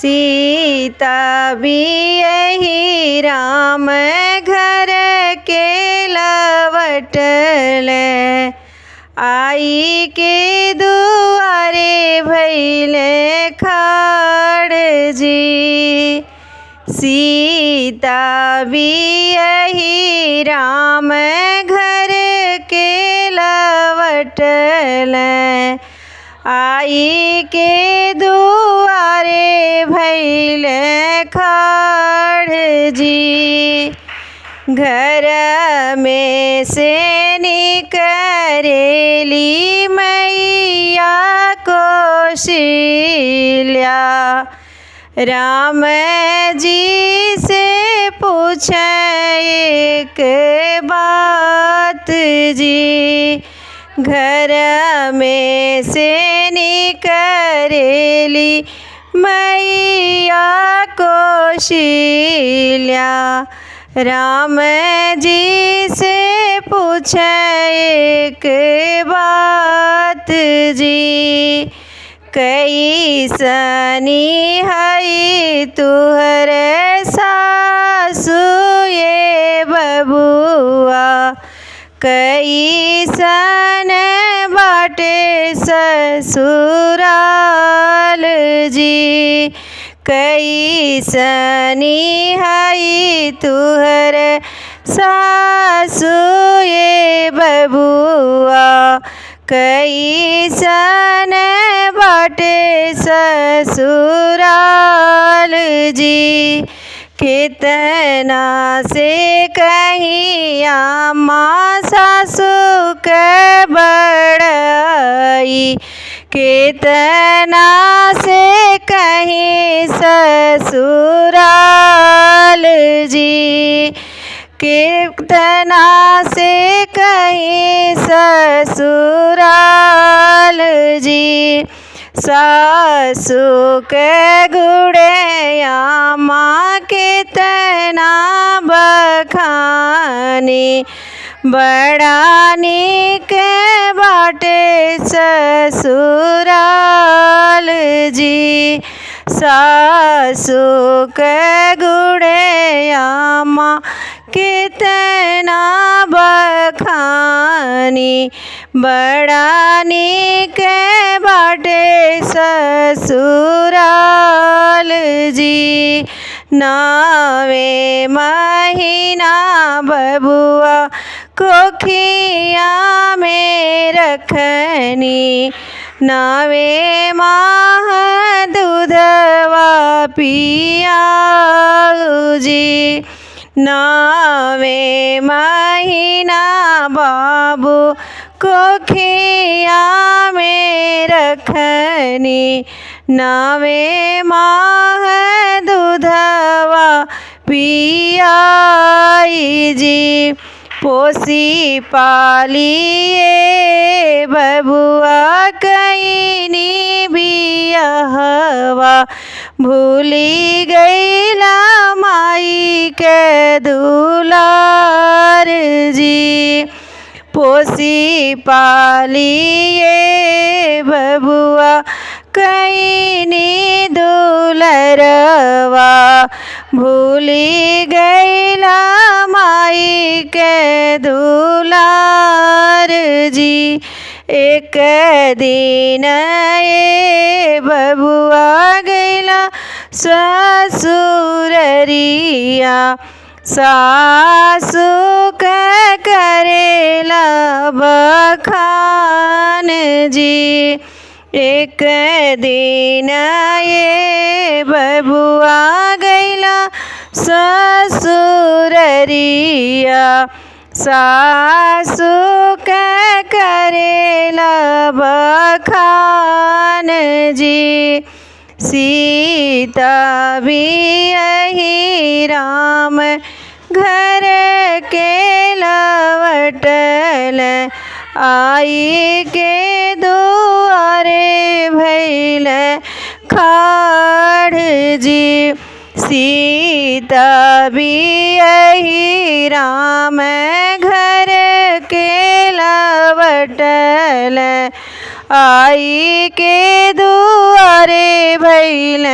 सीता बियहि राम घर के लवटल, आई के दुआरे भइले खाड़ जी। सीता बियहि राम घर के लवटल, आई के दुआरे भइले खाड़ जी। घर में से निकरेली मैया कौशल्या, राम जी से पूछे एक बात जी। घर में से निकरेली मैया कौशल्या, राम जी से पूछे एक बात जी। कैसनी हई तुहर सासु ये बबुआ, कैसन बाटे ससुराल जी। कैसनी हई तुहर सासु ये बबुआ, कैसन बाटे ससुराल जी। कितना से कहिया माँ सासु के बड़ाई, कितना से कहीं ससुराल जी। कितना से कहीं ससुराल जी। सासु के गुड़िया माँ कितना बखानी, बड़ा नीक बाटे ससुराल जी। सासु के गुड़िया माँ कितना बखानी, बड़ा नीक बाटे ससुराल जी। नावे महीना बबुआ कोखिया में रखनी, नावे माह दूधवा पियाऊ जी। नावे महीना बाबू कोखिया में रखनी, नावे माह दूधवा पियाई जी। पोसी पालिए बबुआ कईनी बियहवा, भूली गईला माई के दुलार जी। पोसी पालिए बबुआ कईनी दुलरवा, भूली गईला माई के दुलार जी। एक दिन ये बबुआ गईला ससुररिया, सासु के करेला बखान जी। एक दिन ये बबुआ गईला ससुररिया, सासु के करेला बखान जी। सीता बियहि राम घर के लवटल, आई के दुआरे भइल खाड़ जी। सीता बियहि राम घर के लवटल, आई के दुआरे भइल